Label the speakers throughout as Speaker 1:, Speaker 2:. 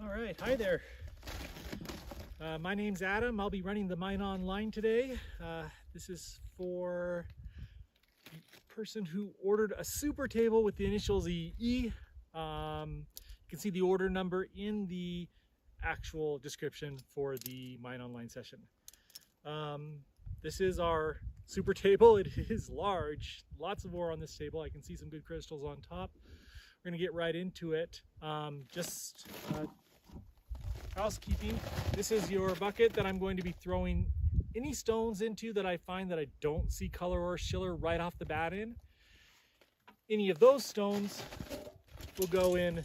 Speaker 1: All right, hi there. My name's Adam. I'll be running the Mine Online today. This is for the person who ordered a super table with the initials EE. You can see the order number in the actual description for the Mine Online session. This is our super table. It is large, lots of ore on this table. I can see some good crystals on top. We're gonna get right into it. Housekeeping. This is your bucket that I'm going to be throwing any stones into that I find that I don't see color or schiller right off the bat in. Any of those stones will go in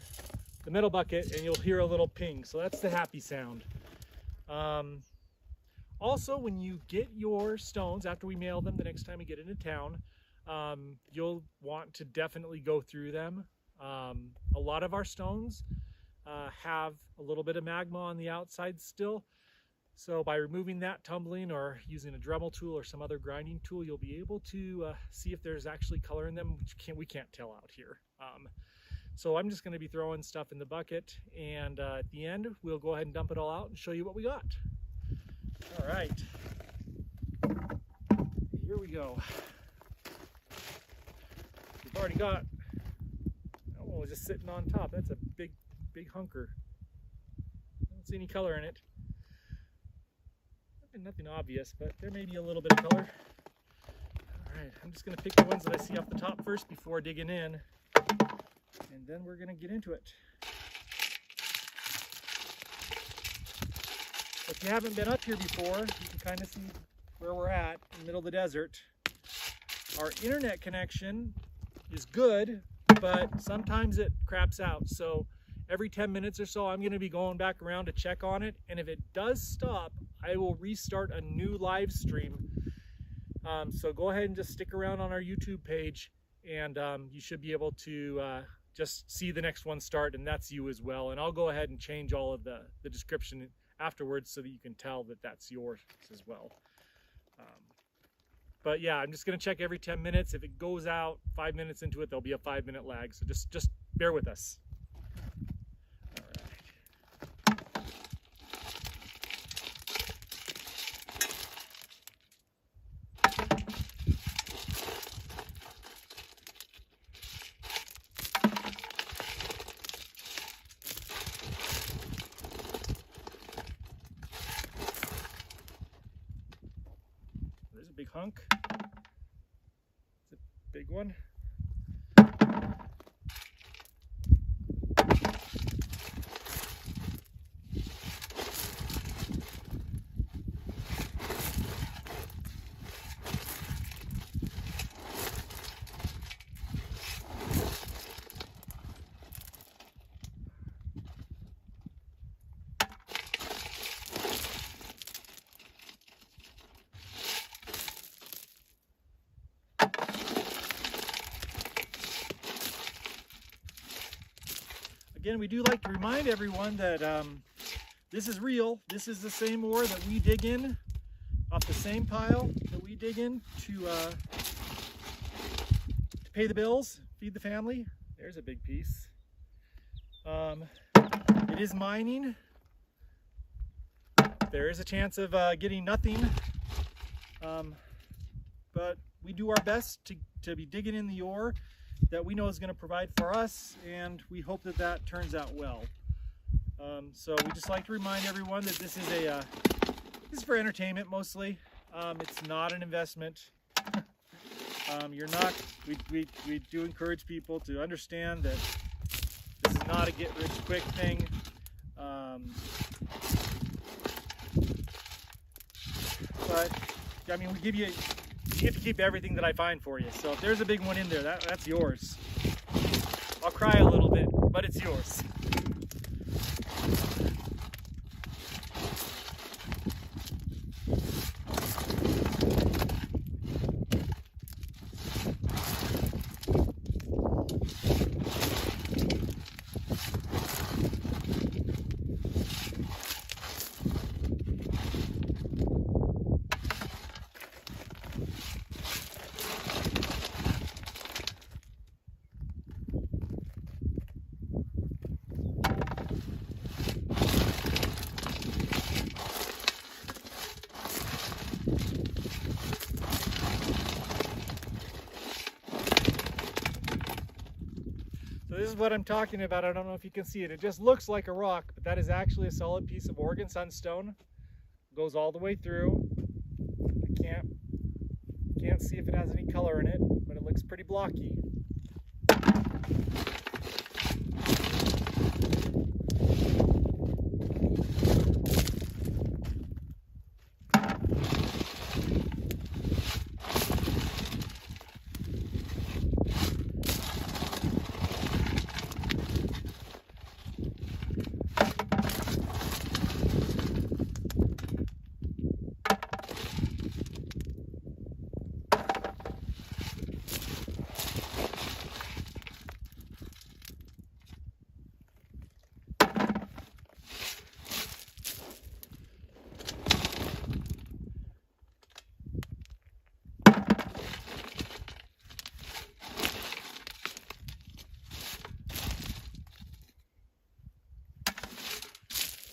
Speaker 1: the metal bucket and you'll hear a little ping. So that's the happy sound. Also, when you get your stones, after we mail them the next time we get into town, you'll want to definitely go through them. A lot of our stones have a little bit of magma on the outside still. So by removing that tumbling or using a Dremel tool or some other grinding tool, you'll be able to see if there's actually color in them, which we can't tell out here. So I'm just going to be throwing stuff in the bucket, and at the end we'll go ahead and dump it all out and show you what we got. All right, here we go. We've already got, oh, just sitting on top. That's a big hunker. I don't see any color in it. Nothing obvious, but there may be a little bit of color. All right, I'm just going to pick the ones that I see off the top first before digging in, and then we're going to get into it. If you haven't been up here before, you can kind of see where we're at in the middle of the desert. Our internet connection is good, but sometimes it craps out. So every 10 minutes or so, I'm going to be going back around to check on it. And if it does stop, I will restart a new live stream. So go ahead and just stick around on our YouTube page, and you should be able to just see the next one start, and that's you as well. And I'll go ahead and change all of the description afterwards so that you can tell that that's yours as well. But yeah, I'm just going to check every 10 minutes. If it goes out 5 minutes into it, there'll be a 5-minute lag. So just bear with us. There's a big hunk. It's a big one. Again, we do like to remind everyone that this is real. This is the same ore that we dig in off the same pile that we dig in to pay the bills, feed the family. There's a big piece. It is mining. There is a chance of getting nothing, but we do our best to be digging in the ore that we know is going to provide for us, and we hope that that turns out well. So we just like to remind everyone that this is this is for entertainment mostly. It's not an investment. You're not. We do encourage people to understand that this is not a get-rich-quick thing. But I mean, we give you. You get to keep everything that I find for you. So if there's a big one in there, that's yours. I'll cry a little bit, but it's yours. what I'm talking about. I don't know if you can see it. It just looks like a rock, but that is actually a solid piece of Oregon sunstone. Goes all the way through. I can't see if it has any color in it, but it looks pretty blocky.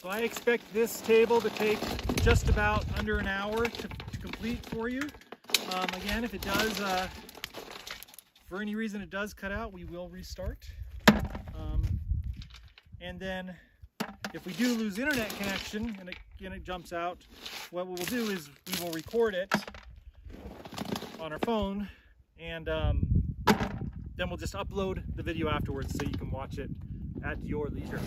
Speaker 1: So I expect this table to take just about under an hour to complete for you. Again, if it does, for any reason it does cut out, we will restart. And then if we do lose internet connection and it jumps out, what we will do is we will record it on our phone, and then we'll just upload the video afterwards so you can watch it at your leisure.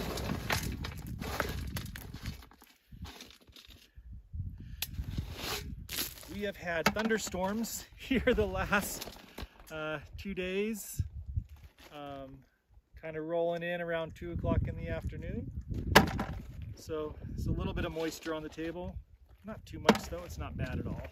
Speaker 1: We have had thunderstorms here the last 2 days, kind of rolling in around 2 o'clock in the afternoon. So it's a little bit of moisture on the table. Not too much though, it's not bad at all.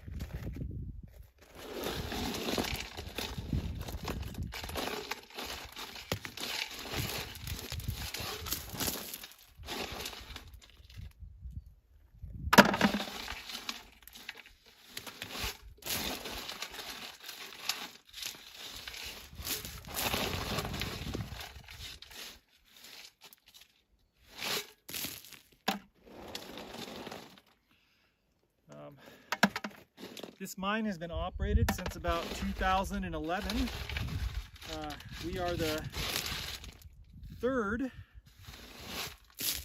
Speaker 1: This mine has been operated since about 2011. We are the third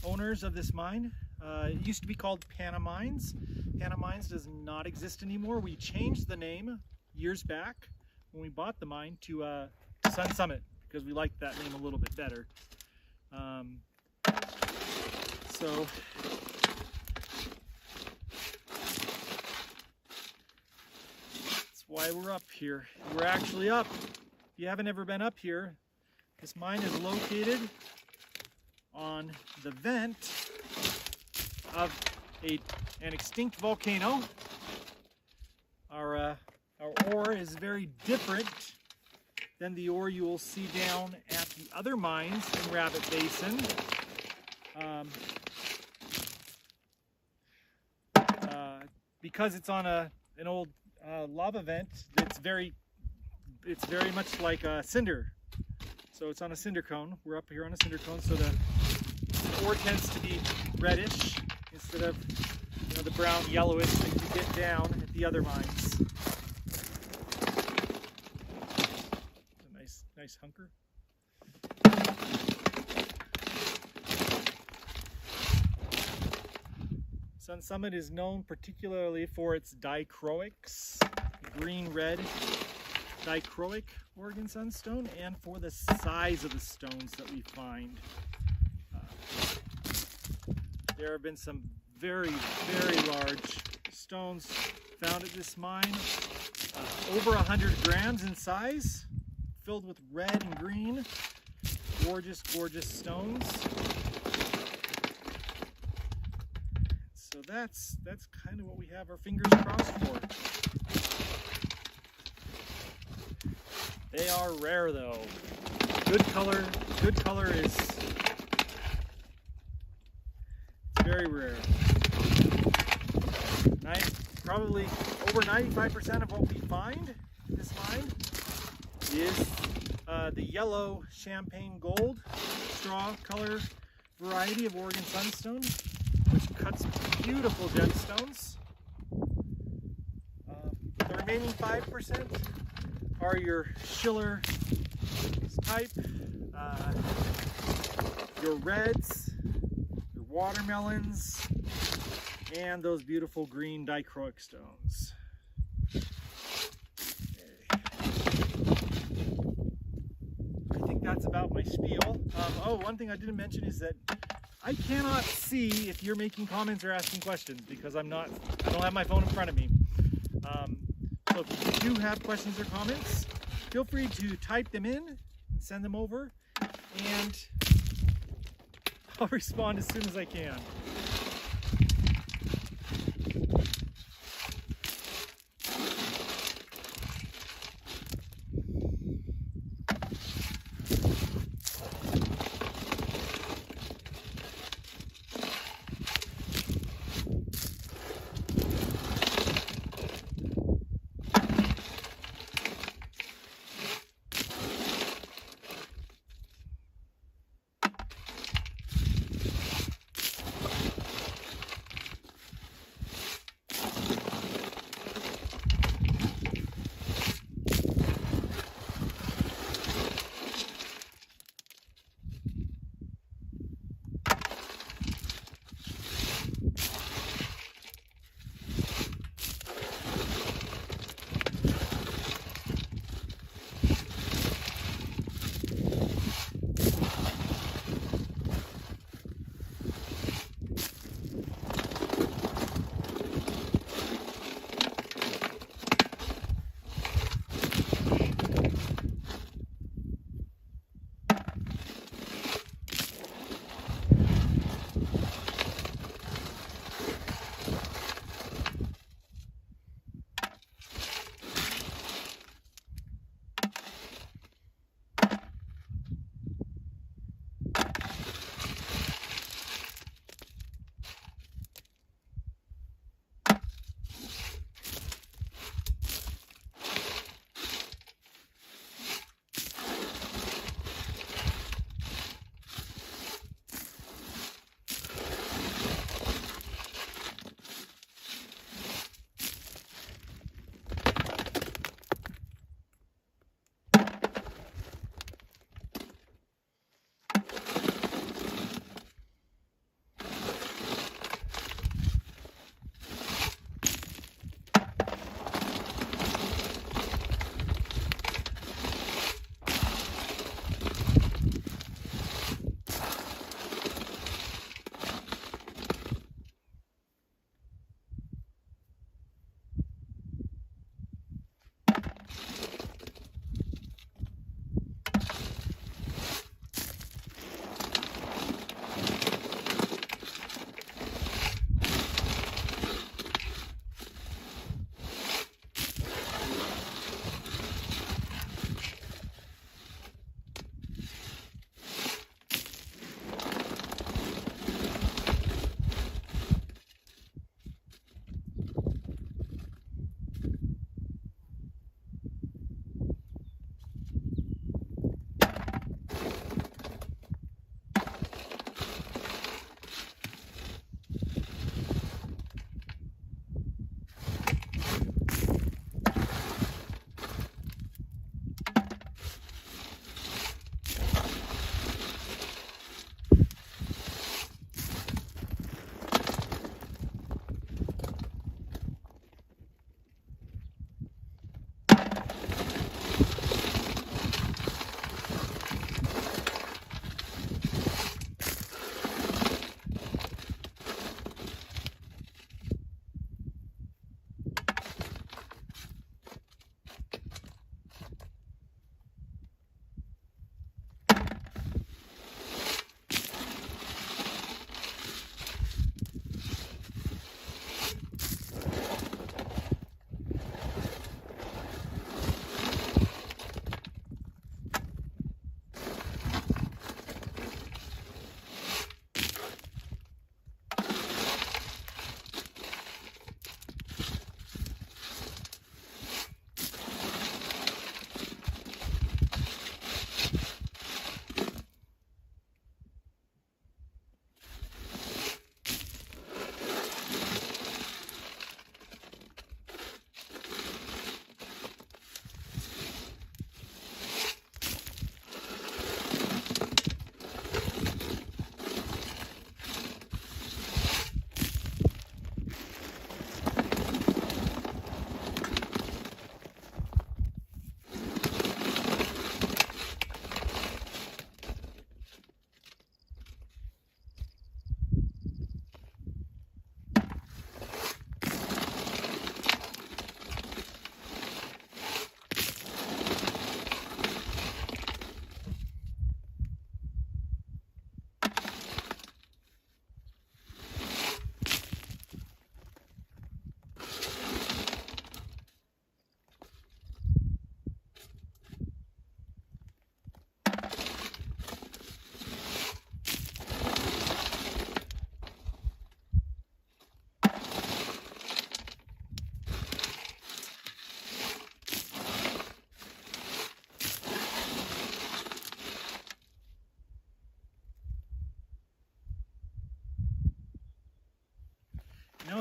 Speaker 1: owners of this mine. It used to be called Pana Mines. Pana Mines does not exist anymore. We changed the name years back when we bought the mine to Sun Summit because we liked that name a little bit better. So why we're up here. We're actually up. If you haven't ever been up here, this mine is located on the vent of an extinct volcano. Our ore is very different than the ore you will see down at the other mines in Rabbit Basin. Because it's on an old lava vent, it's very much like a cinder. So it's on a cinder cone. We're up here on a cinder cone, so the ore tends to be reddish instead of the brown yellowish that you get down at the other mines. It's a nice hunker. Sun Summit is known particularly for its dichroics, green-red dichroic Oregon sunstone, and for the size of the stones that we find. There have been some very, very large stones found at this mine, over 100 grams in size, filled with red and green, gorgeous, gorgeous stones. So that's kind of what we have our fingers crossed for. They are rare though. Good color is very rare. Probably over 95% of what we find in this mine is the yellow champagne gold straw color variety of Oregon sunstone, which cuts beautiful gemstones. The remaining 5% are your Schiller type, your reds, your watermelons, and those beautiful green dichroic stones. Okay. I think that's about my spiel. Oh, one thing I didn't mention is that I cannot see if you're making comments or asking questions because I don't have my phone in front of me. So if you do have questions or comments, feel free to type them in and send them over, and I'll respond as soon as I can.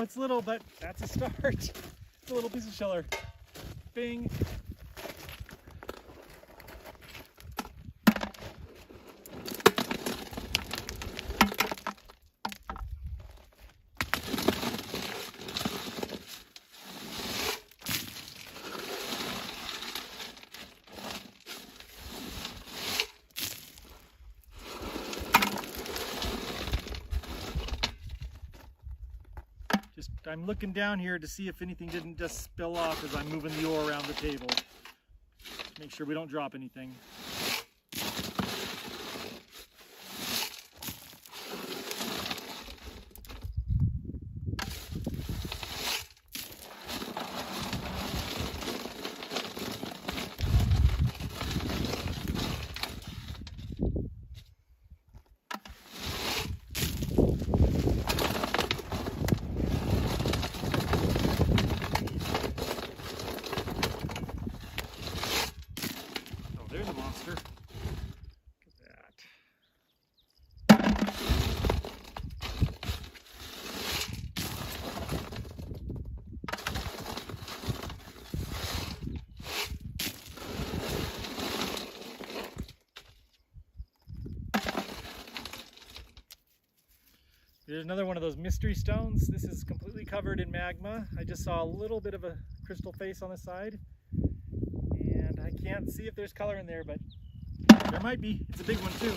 Speaker 1: it's little, but that's a start. It's a little piece of shiller. Bing. I'm looking down here to see if anything didn't just spill off as I'm moving the ore around the table. Make sure we don't drop anything. There's a monster. Look at that. There's another one of those mystery stones. This is completely covered in magma. I just saw a little bit of a crystal face on the side. And I can't see if there's color in there, but there might be. It's a big one too.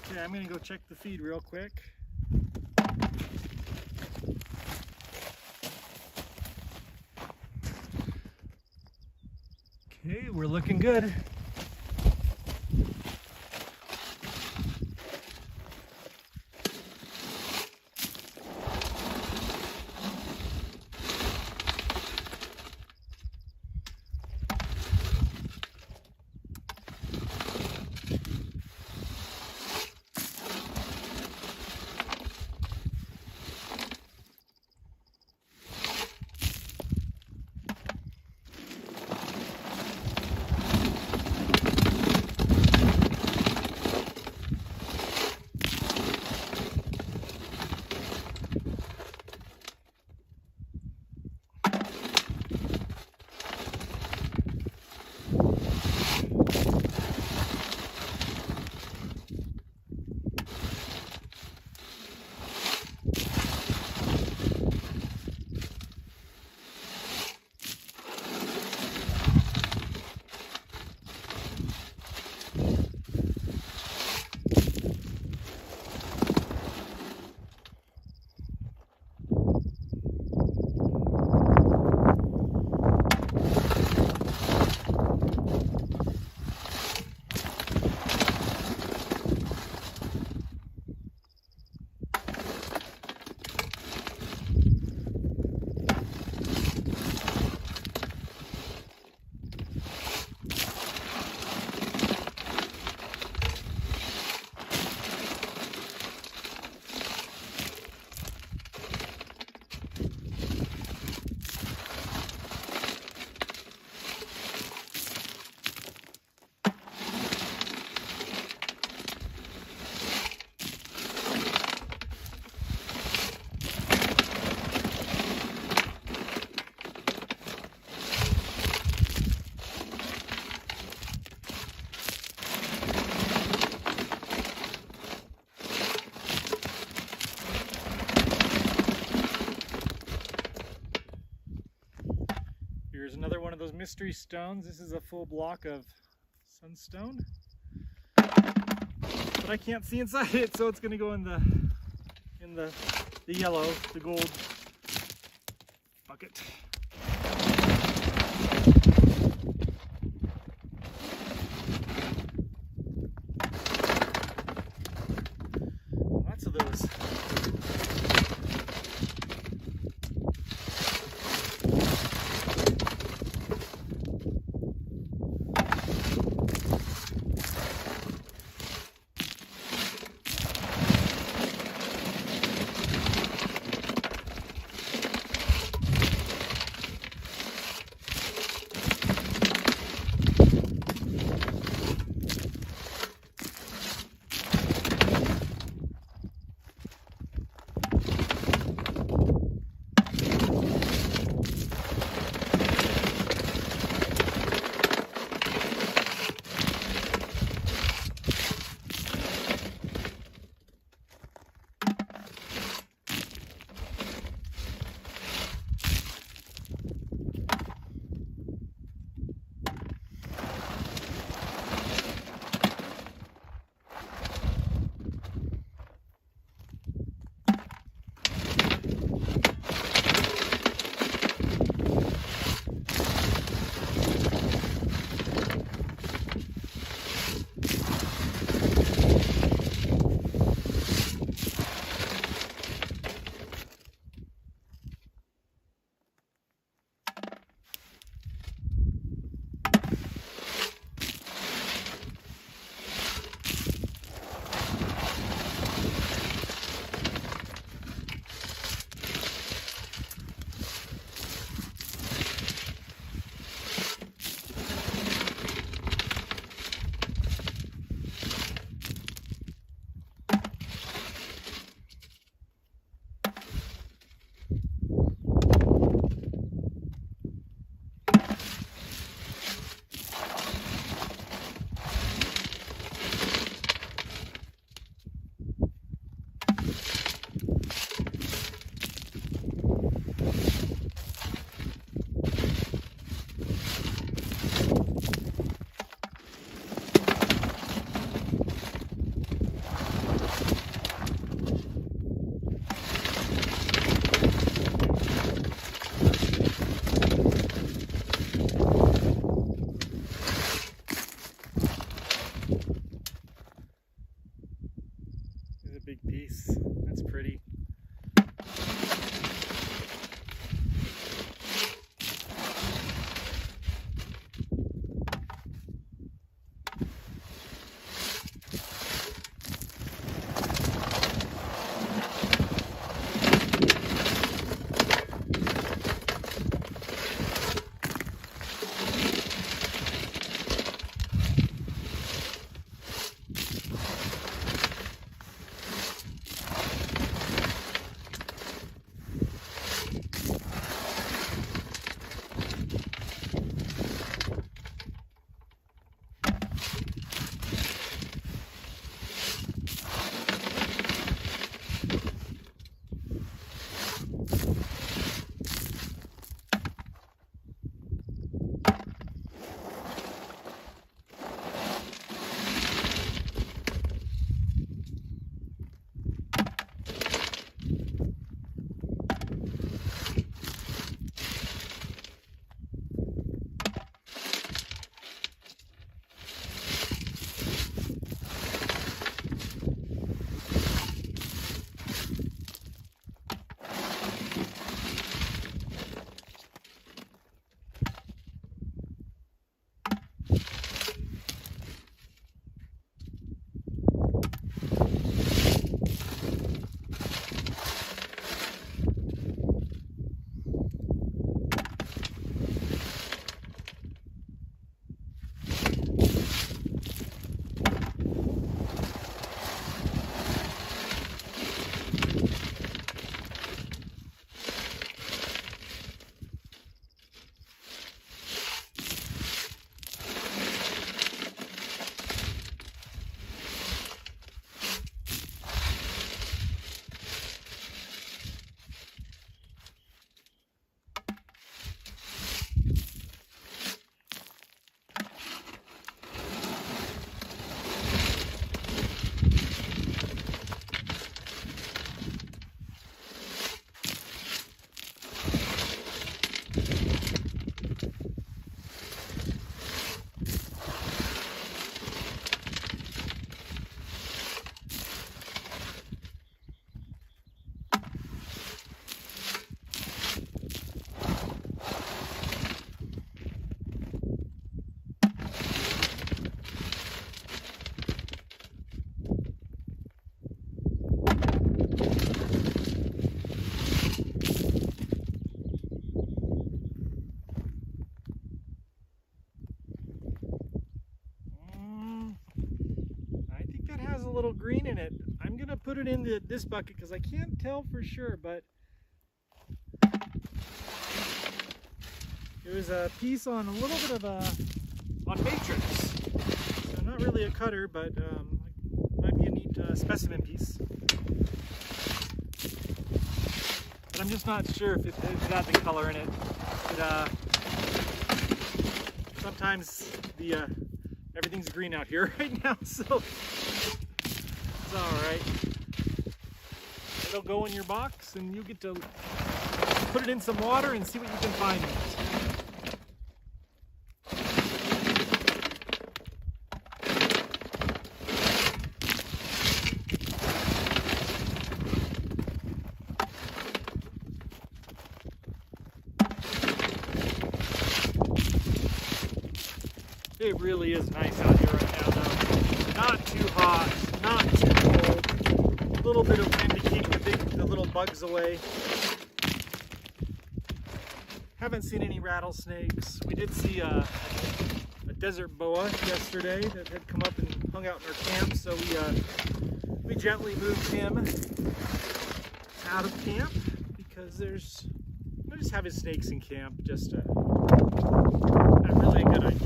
Speaker 1: Okay, I'm gonna go check the feed real quick. Okay, we're looking good. mystery stones. This is a full block of sunstone, but I can't see inside it, so it's going to go in the yellow, the gold bucket. Lots of those. little green in it. I'm going to put it in this bucket because I can't tell for sure, but it was a piece on a little bit of on matrix. So not really a cutter, but might be a neat specimen piece. But I'm just not sure if it's got the color in it. Sometimes everything's green out here right now, so it's all right. It'll go in your box, and you get to put it in some water and see what you can find in it. It really is nice out here right now, though. Not too hot, not too cold. A little bit of wind to keep the little bugs away. Haven't seen any rattlesnakes. We did see a desert boa yesterday that had come up and hung out in our camp, so we gently moved him out of camp because we're just having snakes in camp. Just not really a good idea.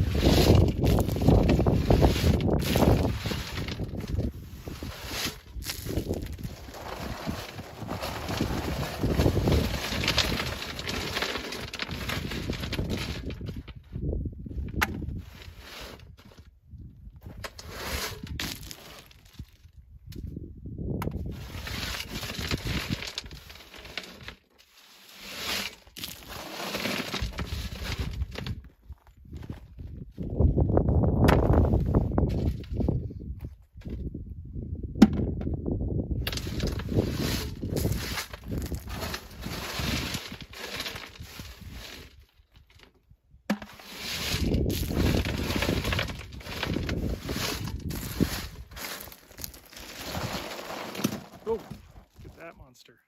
Speaker 1: Oh, look at that monster.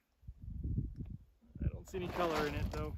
Speaker 1: I don't see any color in it though.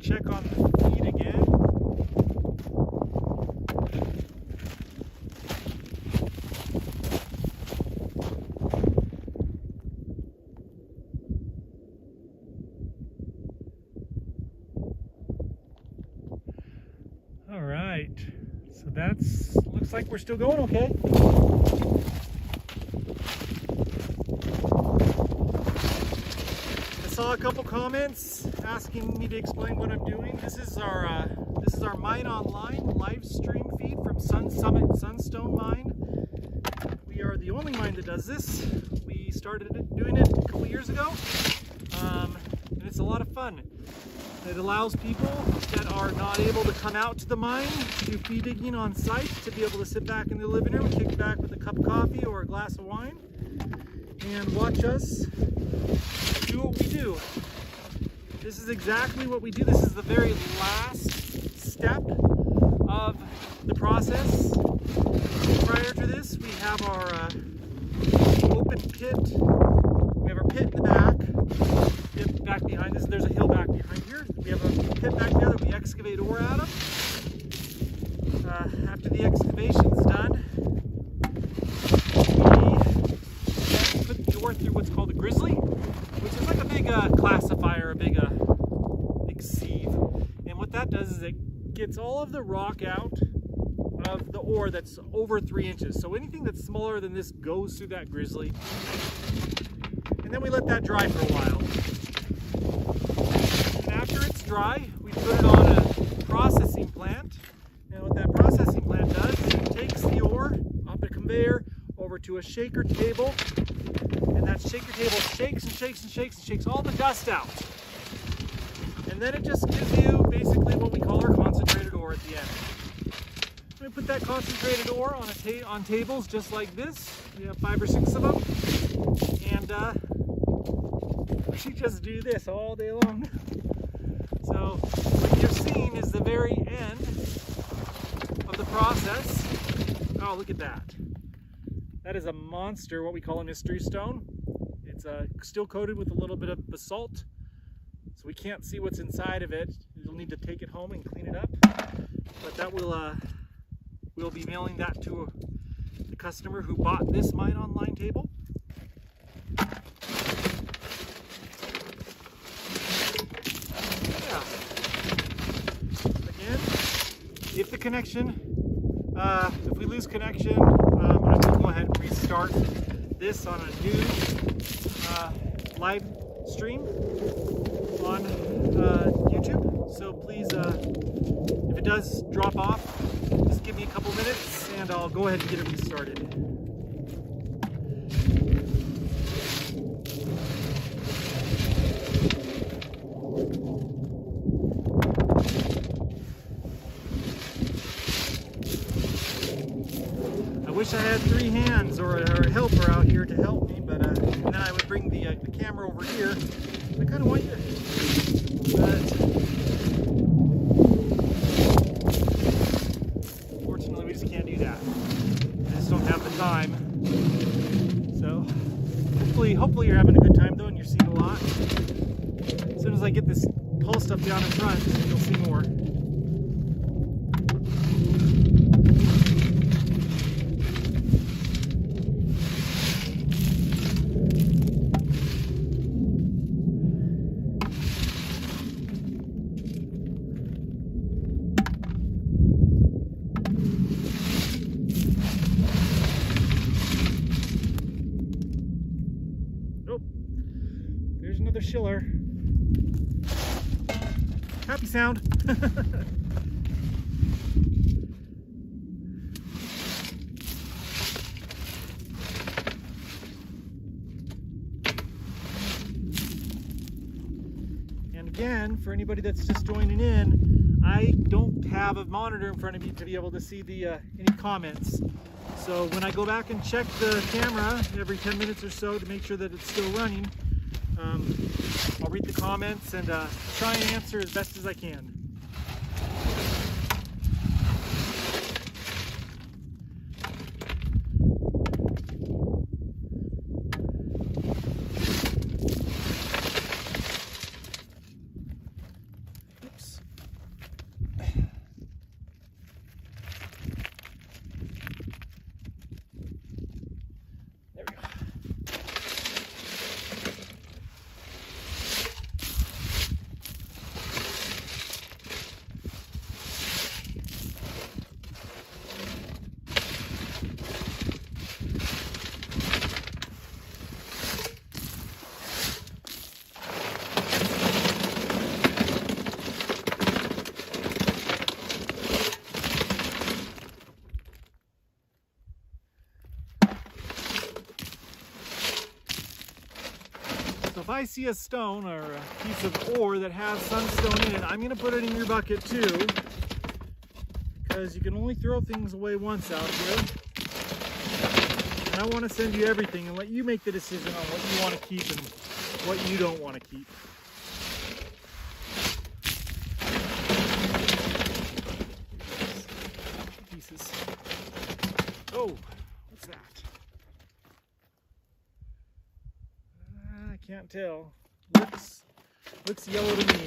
Speaker 1: check on the feed again. All right, so that's, looks like we're still going okay. I saw a couple comments asking me to explain what I'm doing. This is our Mine Online live stream feed from Sunstone Mine. We are the only mine that does this. We started doing it a couple years ago, and it's a lot of fun. It allows people that are not able to come out to the mine to do feed digging on site to be able to sit back in the living room, kick back with a cup of coffee or a glass of wine, and watch us do what we do. This is exactly what we do. This is the very last step of the process. Prior to this, we have our open pit. We have our pit in the back. Back behind us, there's a hill back behind here. We have a pit back there that we excavate ore out of. After the excavation's done, we put the ore through what's called a grizzly, which is like a big classifier, a big sieve. And what that does is it gets all of the rock out of the ore that's over 3 inches. So anything that's smaller than this goes through that grizzly. And then we let that dry for a while. And after it's dry, we put it on a processing plant. And what that processing plant does is it takes the ore off the conveyor over to a shaker table. And that shaker table shakes and shakes and shakes and shakes all the dust out. And then it just gives you basically what we call our concentrated ore at the end. We put that concentrated ore on tables just like this. We have 5 or 6 of them. And we just do this all day long. So what you're seeing is the very end of the process. Oh, look at that. That is a monster, what we call a mystery stone. It's still coated with a little bit of basalt. So we can't see what's inside of it. You'll need to take it home and clean it up. But that will, we'll be mailing that to the customer who bought this Mine Online table. Yeah. Again, if the connection, if we lose connection, I will go ahead and restart this on a new live stream on YouTube. So please, if it does drop off, just give me a couple minutes and I'll go ahead and get it restarted. I wish I had 3 hands or a helper out here to help me, but and then I would bring the camera over here. I kind of want you, but fortunately we just can't do that. I just don't have the time. So hopefully you're having a good time though, and you're seeing a lot. As soon as I get this pole stuff down in front, you'll see more. There's another shiller. Happy sound. And again, for anybody that's just joining in, I don't have a monitor in front of me to be able to see the any comments. So when I go back and check the camera every 10 minutes or so to make sure that it's still running, I'll read the comments and try and answer as best as I can. Oops. I see a stone or a piece of ore that has sunstone in it, I'm going to put it in your bucket too, because you can only throw things away once out here. And I want to send you everything and let you make the decision on what you want to keep and what you don't want to keep. Pieces. Oh, what's that? I can't tell. Looks yellow to me.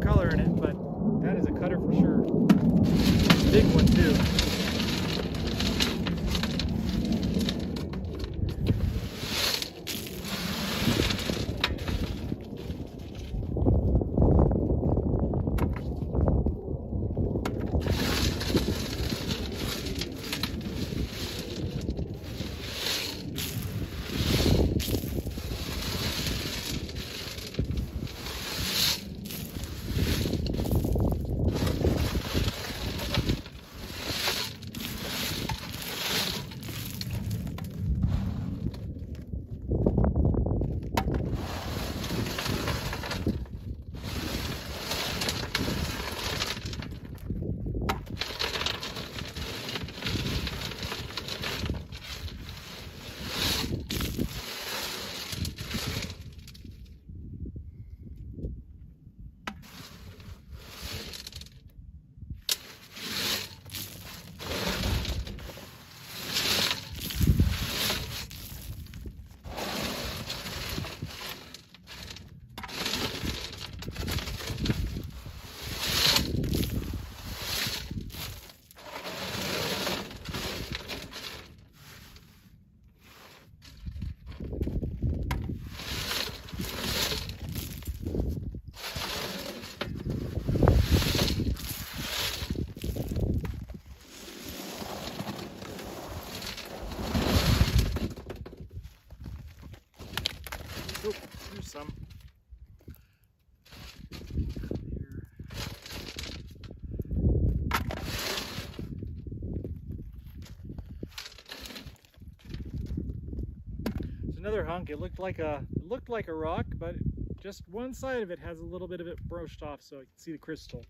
Speaker 1: Color in it, but that is a cutter for sure. Big one too. Oh, here's some. It's another hunk. It looked like a rock, but just one side of it has a little bit of it brushed off so you can see the crystal.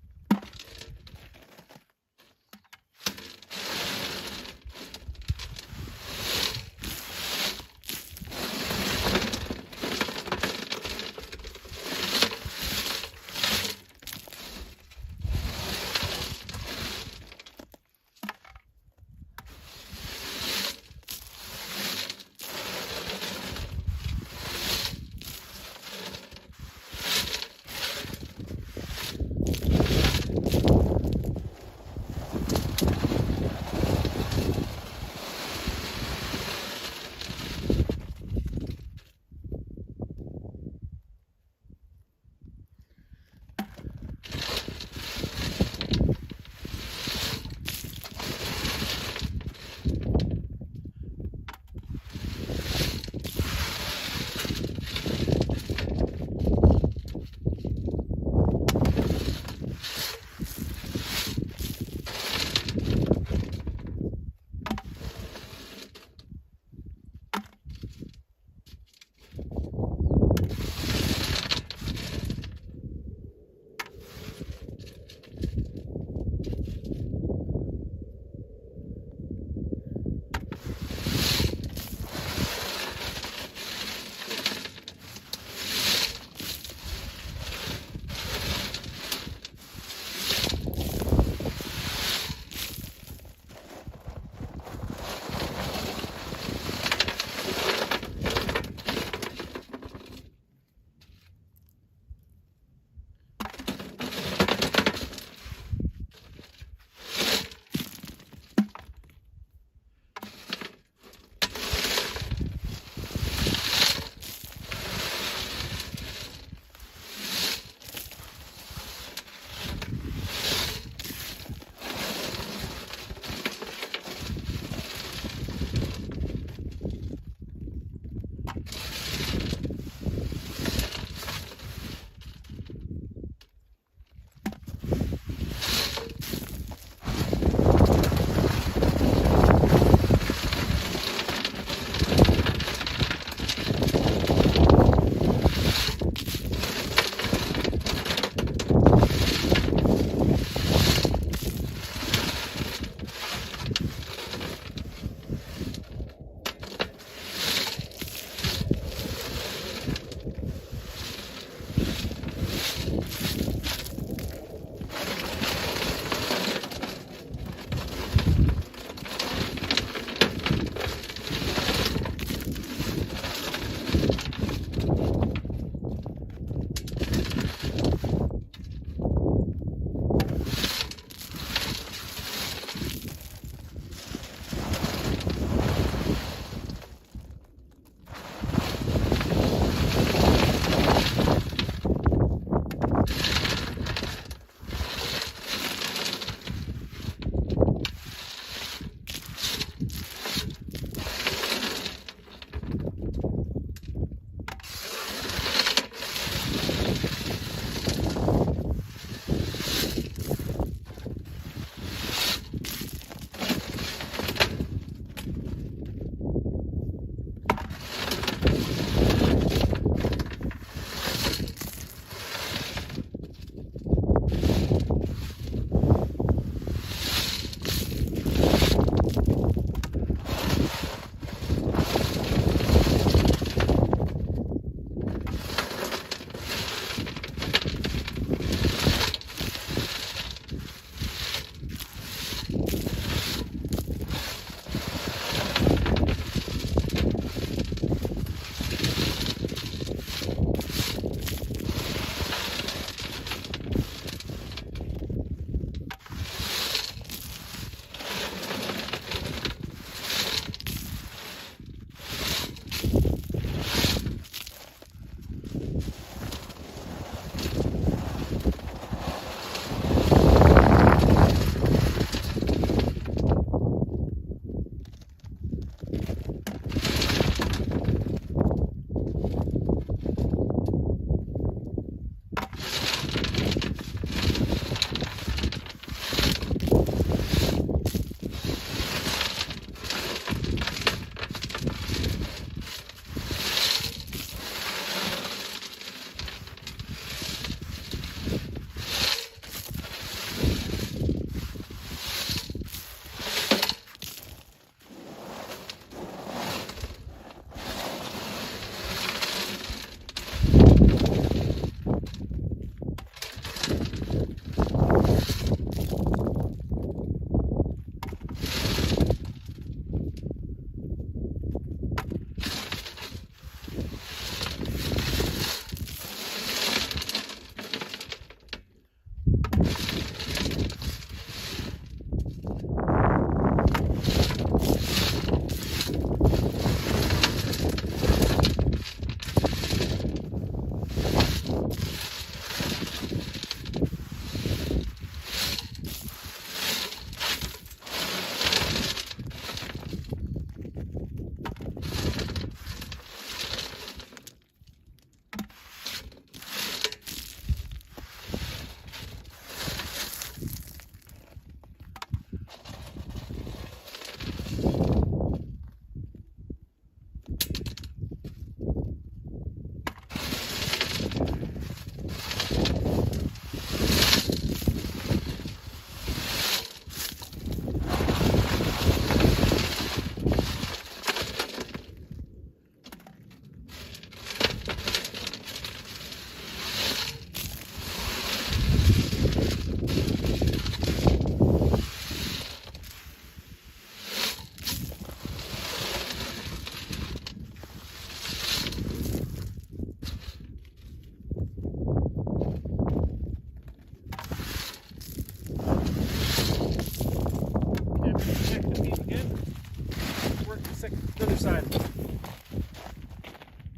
Speaker 1: side.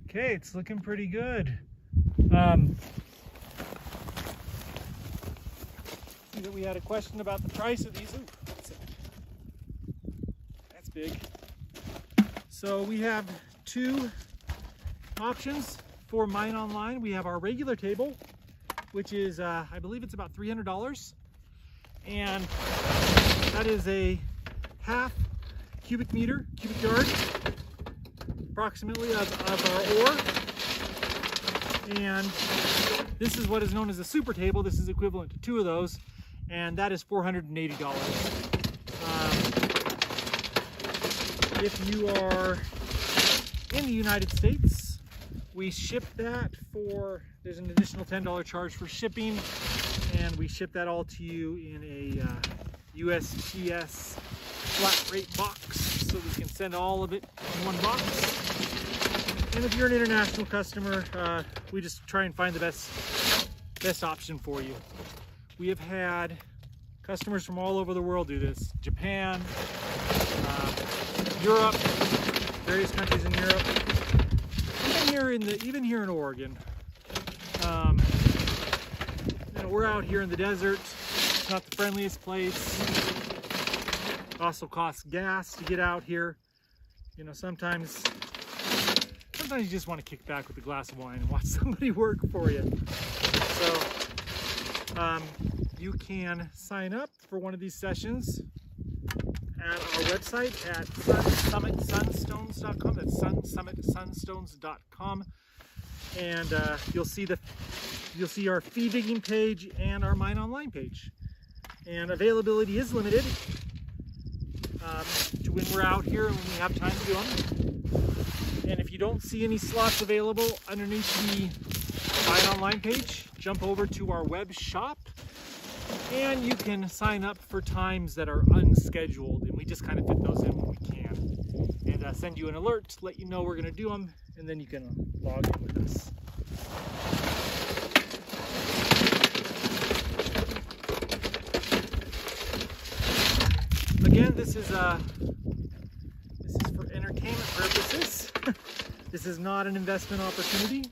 Speaker 1: Okay, it's looking pretty good. See that we had a question about the price of these. Ooh, that's big. So we have two options for Mine Online. We have our regular table, which is, I believe it's about $300. And that is a half cubic yard, approximately, of our ore. And this is what is known as a super table. This is equivalent to two of those, and that is $480. If you are in the United States, we ship that for, there's an additional $10 charge for shipping, and we ship that all to you in a USPS flat rate box, so we can send all of it in one box. And if you're an international customer, we just try and find the best option for you. We have had customers from all over the world do this. Japan, Europe, various countries in Europe, even here in Oregon. You know, we're out here in the desert. It's not the friendliest place. It also costs gas to get out here. You know, sometimes you just want to kick back with a glass of wine and watch somebody work for you. So you can sign up for one of these sessions at our website at sunsummitsunstones.com. That's sunsummitsunstones.com, and you'll see our fee digging page and our Mine Online page. And availability is limited to when we're out here and when we have time to do them. And if you don't see any slots available underneath the Mine Online page, jump over to our web shop and you can sign up for times that are unscheduled, and we just kind of fit those in when we can, and send you an alert to let you know we're going to do them, and then you can log in with us. Again, this is for entertainment purposes. This is not an investment opportunity.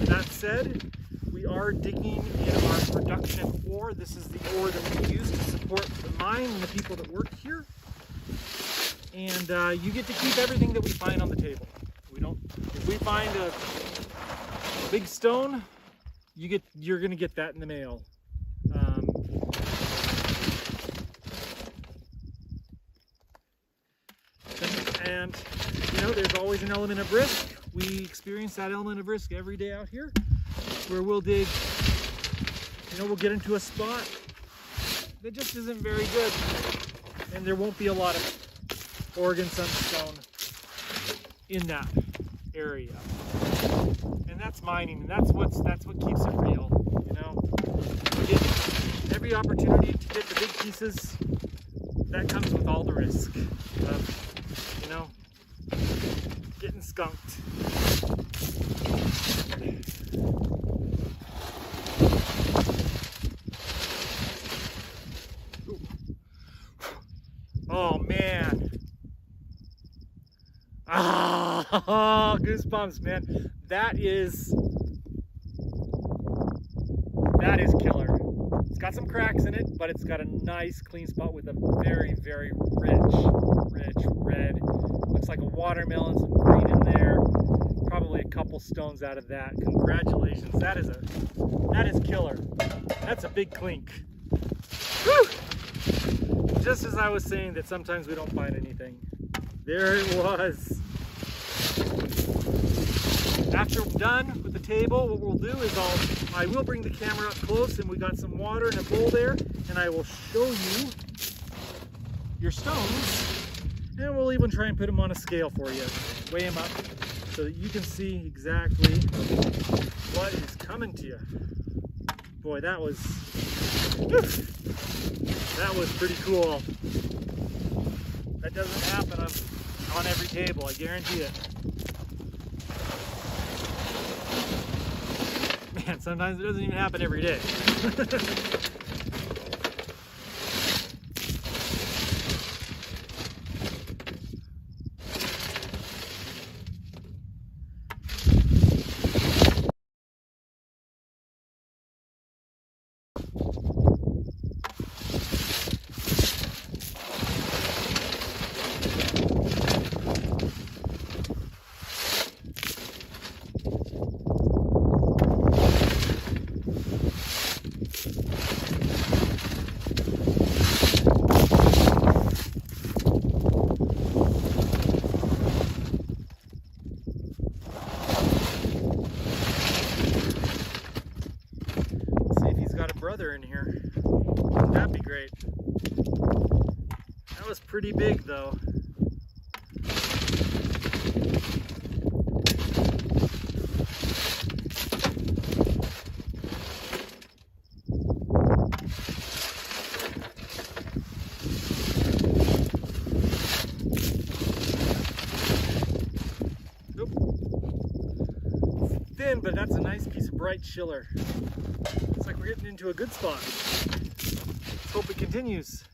Speaker 1: That said, we are digging in our production ore. This is the ore that we use to support the mine and the people that work here. And you get to keep everything that we find on the table. If we find a big stone, you're going to get that in the mail. And you know, there's always an element of risk. We experience that element of risk every day out here, where we'll dig, you know, we'll get into a spot that just isn't very good, and there won't be a lot of Oregon sunstone in that area. And that's mining, and that's what keeps it real, you know. We get every opportunity to get the big pieces. That comes with all the risk of, you know, getting skunked. Oh man. Ah, goosebumps, man. That is killer. It's got some cracks in it, but it's got a nice clean spot with a very, very rich red. Looks like a watermelon, some green in there. Probably a couple stones out of that. Congratulations. That is killer. That's a big clink. Woo! Just as I was saying that sometimes we don't find anything. There it was. After I'm done with the table, what we'll do is I will bring the camera up close, and we got some water in a bowl there, and I will show you your stones, and we'll even try and put them on a scale for you, weigh them up, so that you can see exactly what is coming to you. Boy, that was pretty cool. That doesn't happen on every table, I guarantee it. Man, sometimes it doesn't even happen every day. Brother in here. That'd be great. That was pretty big though. Nope. Thin, but that's a nice piece of bright schiller. Looks like we're getting into a good spot. Let's hope it continues.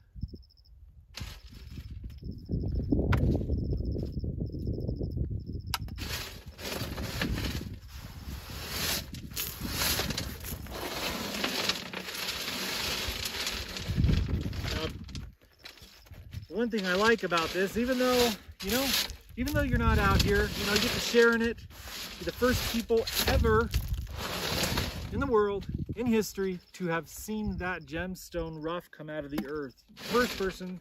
Speaker 1: One thing I like about this, even though you're not out here, you get to share in it. You're the first people ever in the world, in history, to have seen that gemstone rough come out of the earth. First person.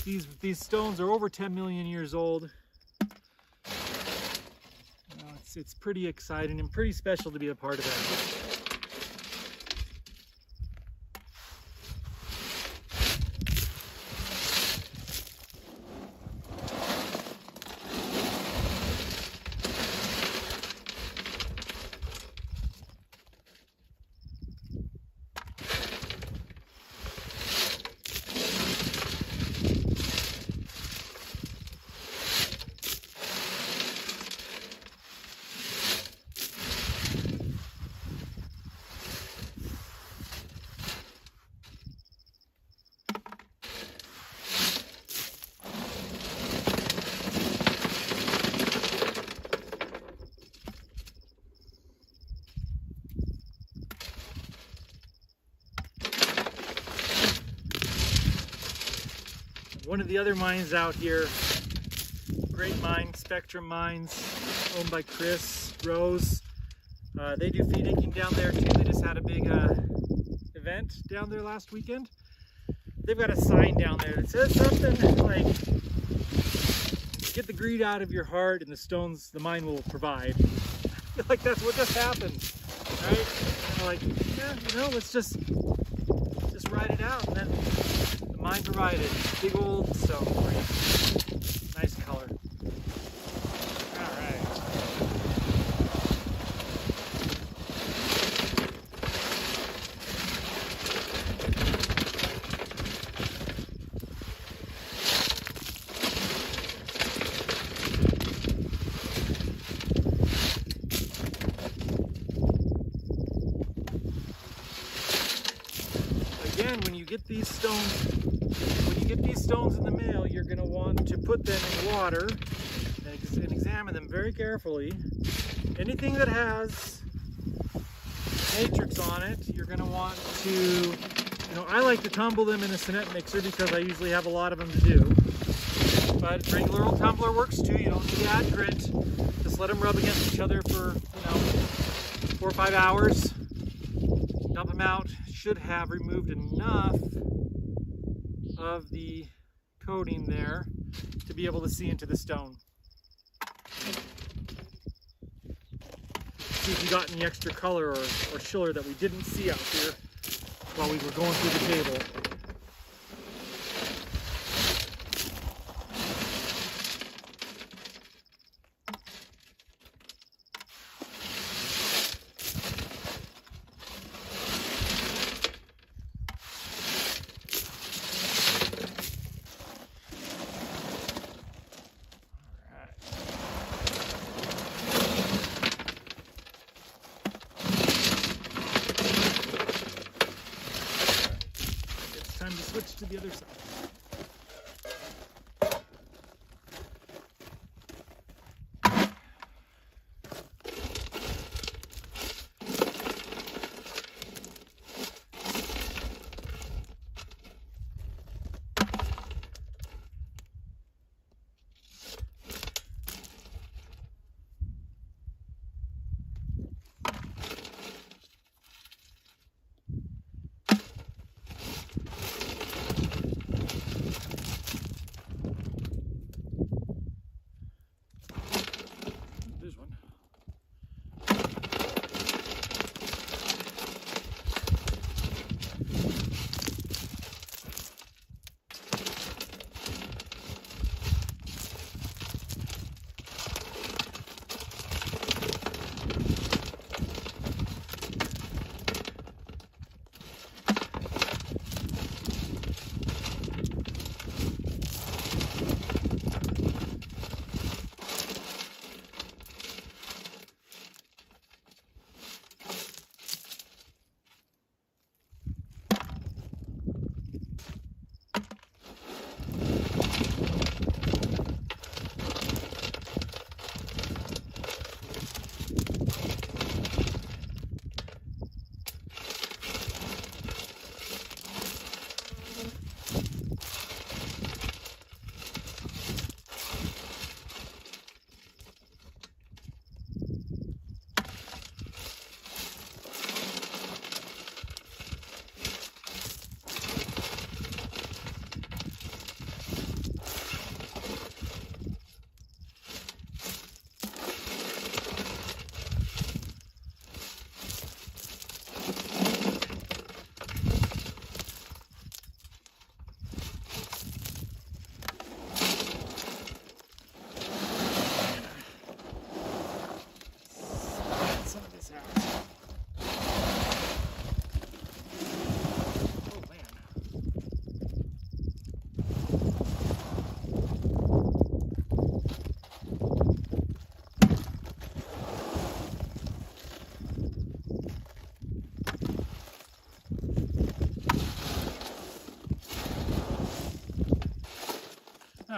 Speaker 1: These stones are over 10 million years old. It's pretty exciting and pretty special to be a part of that. One of the other mines out here, great mine, Spectrum Mines, owned by Chris Rose. They do feed inking down there too. They just had a big event down there last weekend. They've got a sign down there that says something like, "Get the greed out of your heart and the stones the mine will provide." I feel like that's what just happened, right? And like, yeah, let's just ride it out, and then the mine provided big old stone for you. Nice color. All right. Again, when you get these stones in the mail, you're going to want to put them in water and examine them very carefully. Anything that has matrix on it, you're going to want to, I like to tumble them in a cement mixer because I usually have a lot of them to do. But regular old tumbler works too. You don't need to add grit. Just let them rub against each other for, 4 or 5 hours. Dump them out. Should have removed enough of the coating there to be able to see into the stone. See if you got any extra color or schiller that we didn't see out here while we were going through the table. Time to switch to the other side.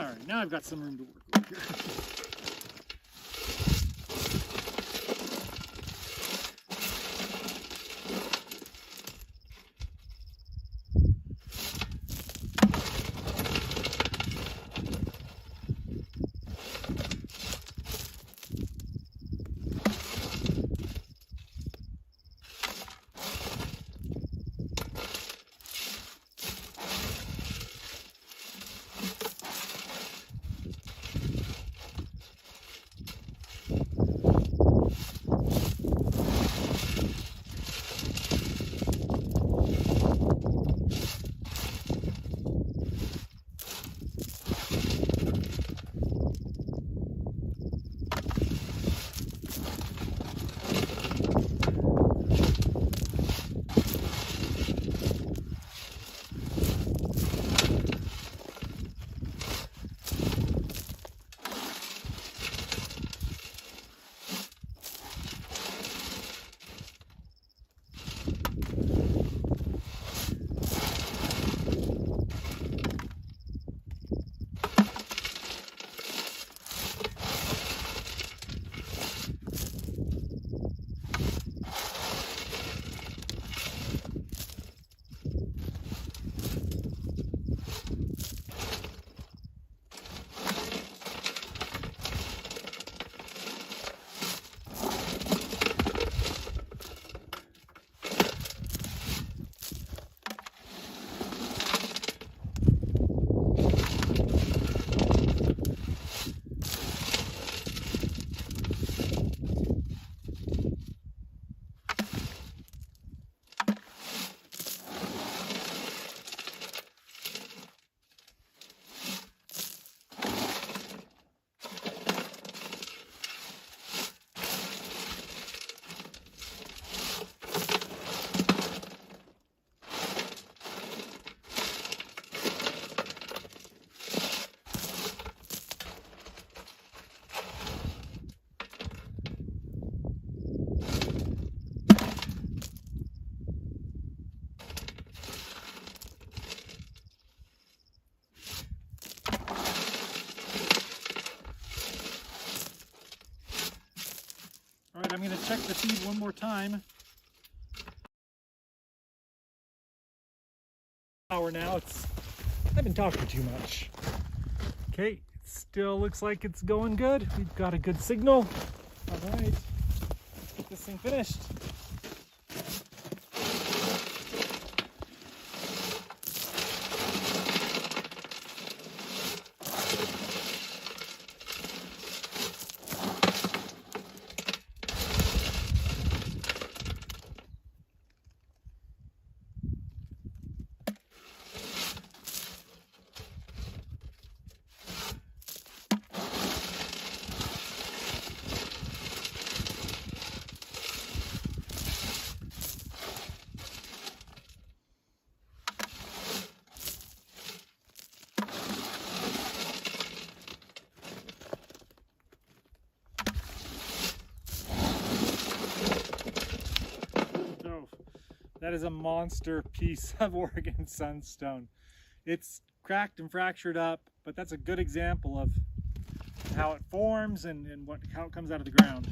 Speaker 1: Alright, now I've got some room to work with here. Alright, I'm going to check the feed one more time. Hour now, I've been talking too much. Okay, it still looks like it's going good. We've got a good signal. Alright, let's get this thing finished. That is a monster piece of Oregon sunstone. It's cracked and fractured up, but that's a good example of how it forms and how it comes out of the ground.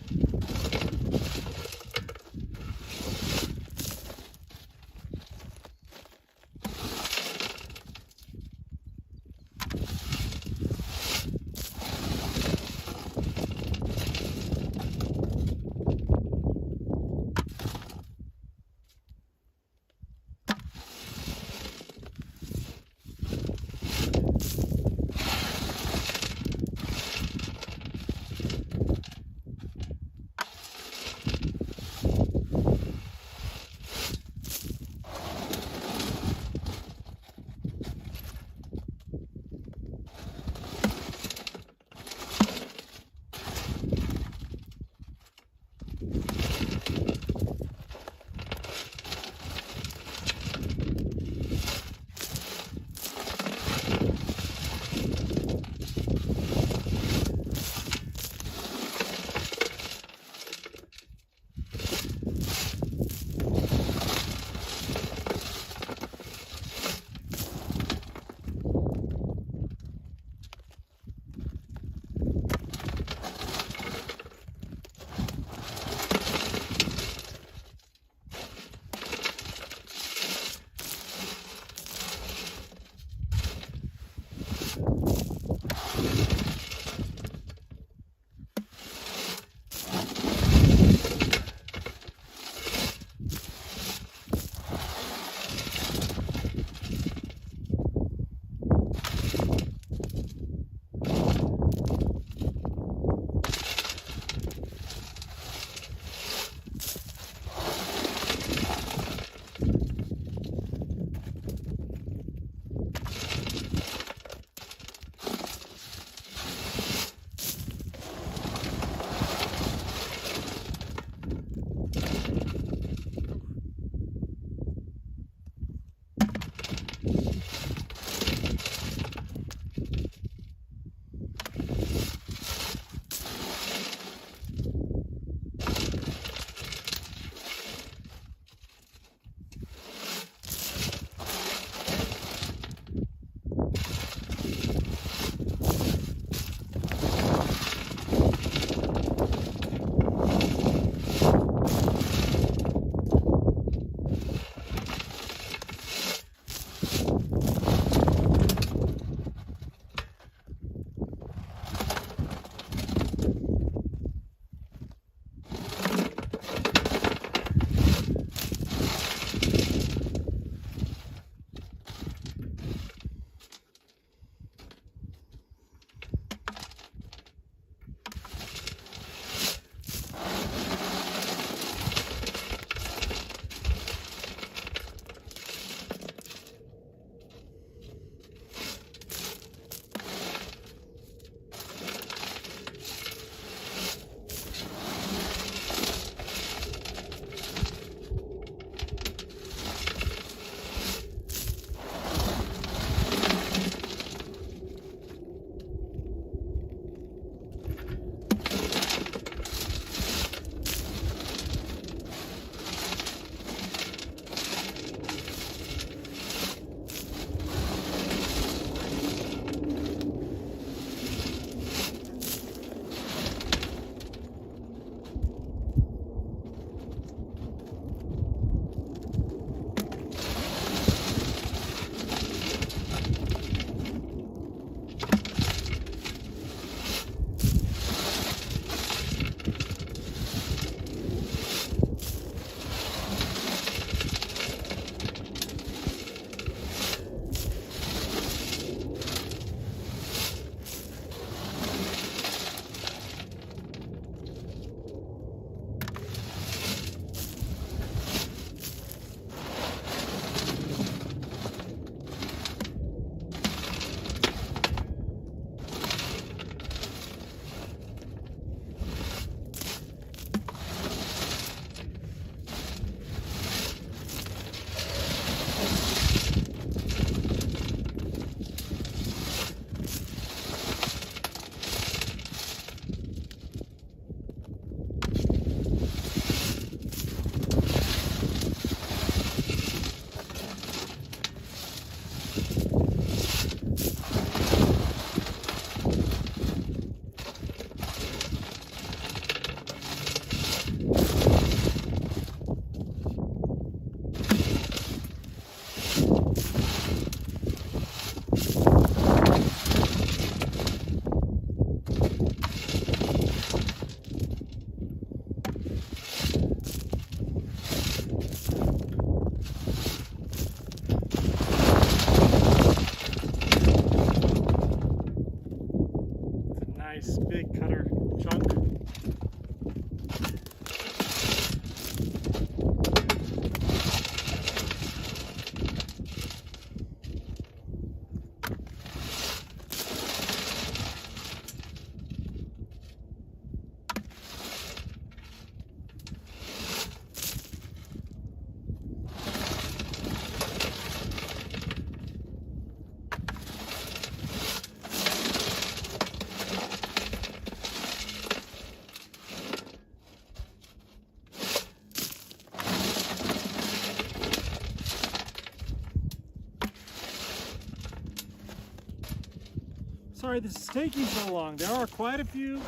Speaker 1: Sorry this is taking so long. There are quite a few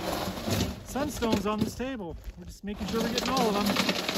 Speaker 1: sunstones on this table. We're just making sure we're getting all of them.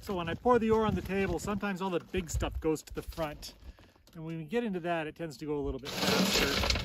Speaker 1: So when I pour the ore on the table, sometimes all the big stuff goes to the front. And when we get into that, it tends to go a little bit faster.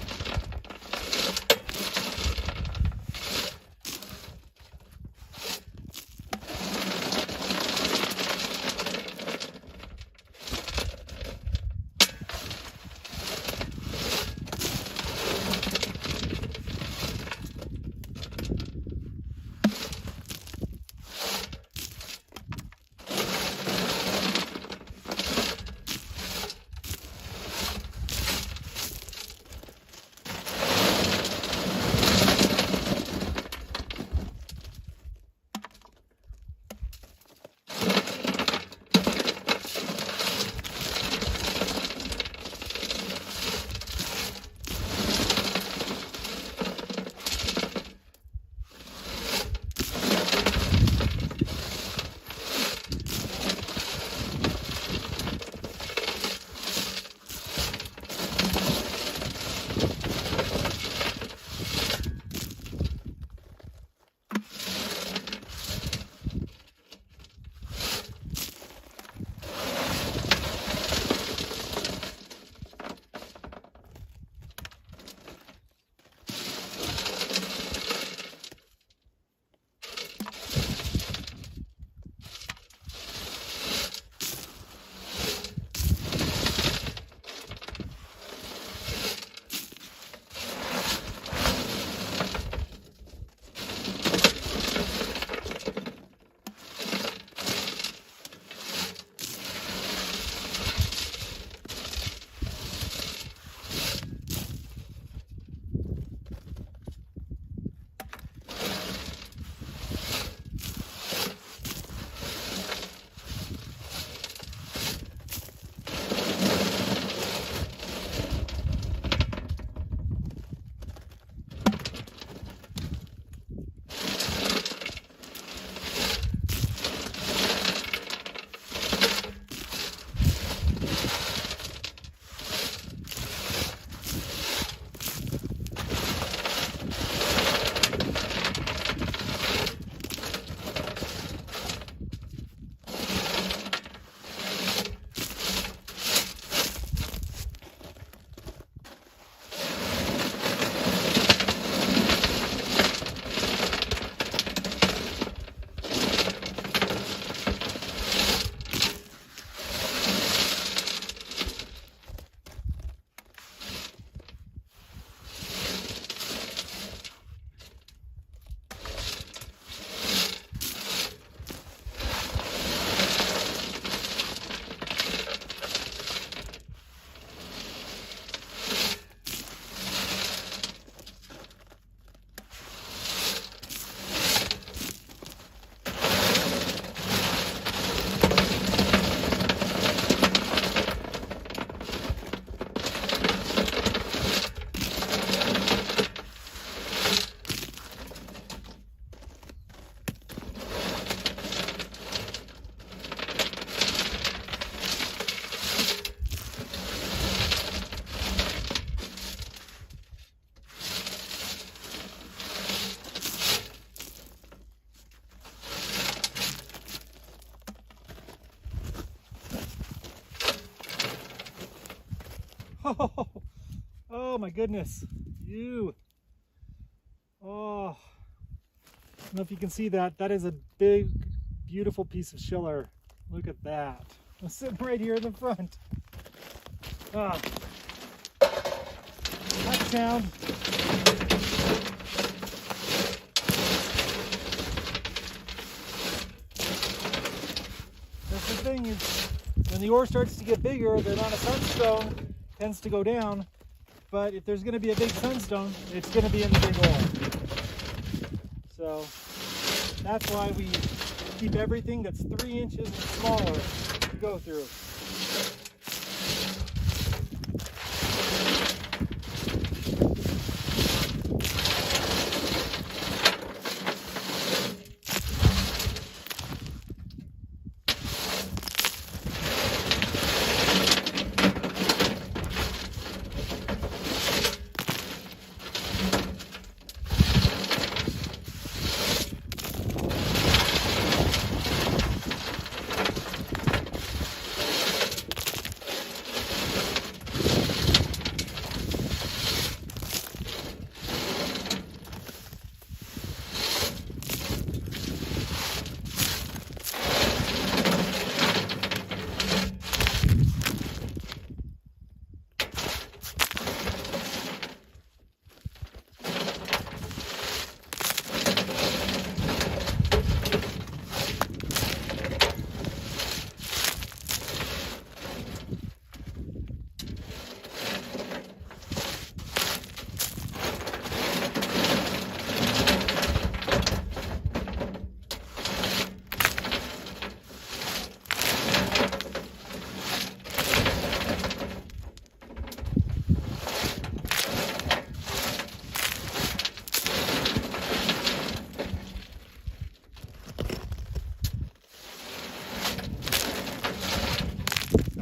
Speaker 1: Oh, oh my goodness. Oh, I don't know if you can see that. That is a big, beautiful piece of schiller. Look at that. I'm sitting right here in the front. Ah, that sound. That's the thing is, when the ore starts to get bigger, the amount of sunstone tends to go down. But if there's going to be a big sunstone, it's going to be in the big ore. So that's why we keep everything that's 3 inches and smaller to go through.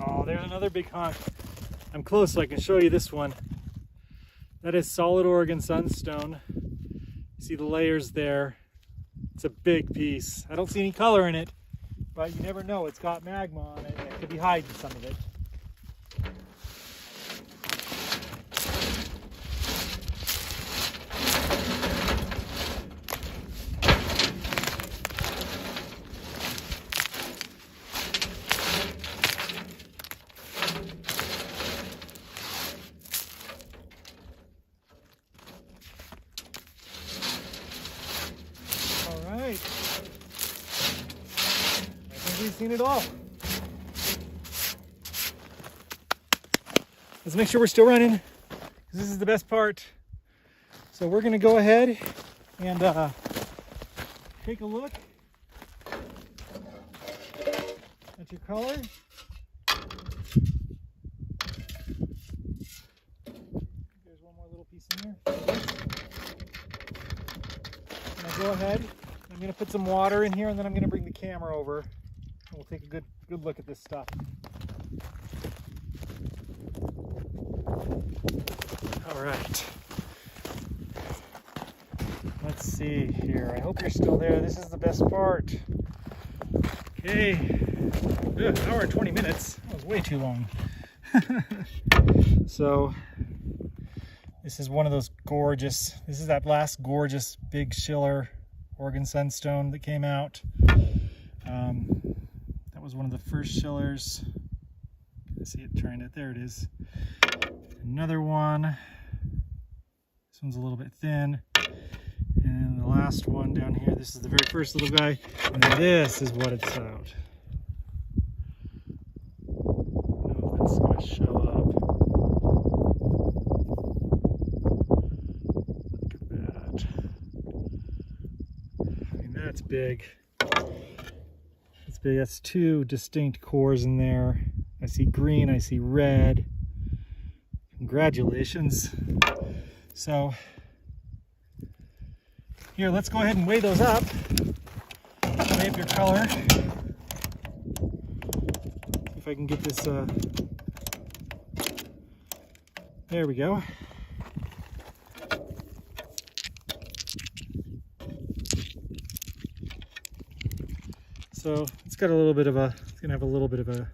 Speaker 1: Oh, there's another big hunk. I'm close so I can show you this one. That is solid Oregon sunstone. You see the layers there. It's a big piece. I don't see any color in it, but you never know. It's got magma on it. It could be hiding some of it. I think we've seen it all. Let's make sure we're still running, because this is the best part. So we're going to go ahead and take a look at your color. There's one more little piece in here. And I'll go ahead. I'm going to put some water in here, and then I'm going to bring the camera over, and we'll take a good look at this stuff. All right. Let's see here. I hope you're still there. This is the best part. Okay. Ugh, an hour and 20 minutes. That was way too long. So this is one of those gorgeous, this is that last gorgeous big schiller Oregon sunstone that came out. That was one of the first schillers. I see it trying to, there it is. Another one. This one's a little bit thin. And the last one down here, this is the very first little guy. And this is what it's out. I don't know if that's going to show up. Look at that. I mean, that's big. That's big. That's two distinct cores in there. I see green, I see red. Congratulations. So here, let's go ahead and weigh those up. Weigh up your color. See if I can get this, there we go. So it's got a little bit of a, it's gonna have a little bit of a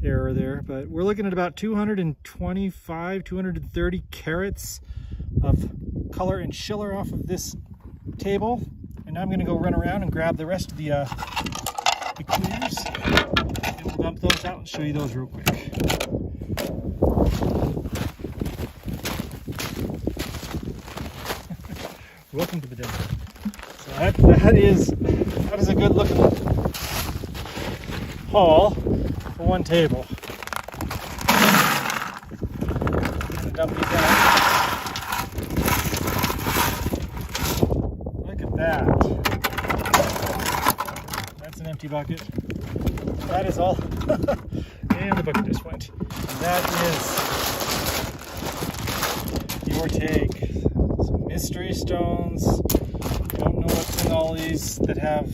Speaker 1: error there, but we're looking at about 225, 230 carats of color and schiller off of this table. And now I'm going to go run around and grab the rest of the clears, and we'll dump those out and show you those real quick. Welcome to the desert. So that is a good looking haul for one table. I'm gonna dump these out. Look at that. That's an empty bucket. That is all. And the bucket just went. And that is your take. Some mystery stones. Don't know what's in all these that have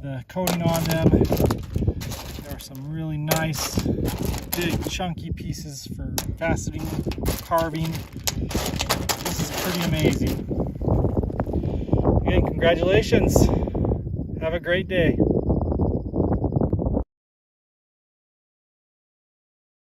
Speaker 1: the coating on them. There are some really nice, big, chunky pieces for faceting, carving. This is pretty amazing. Again, congratulations. Have a great day.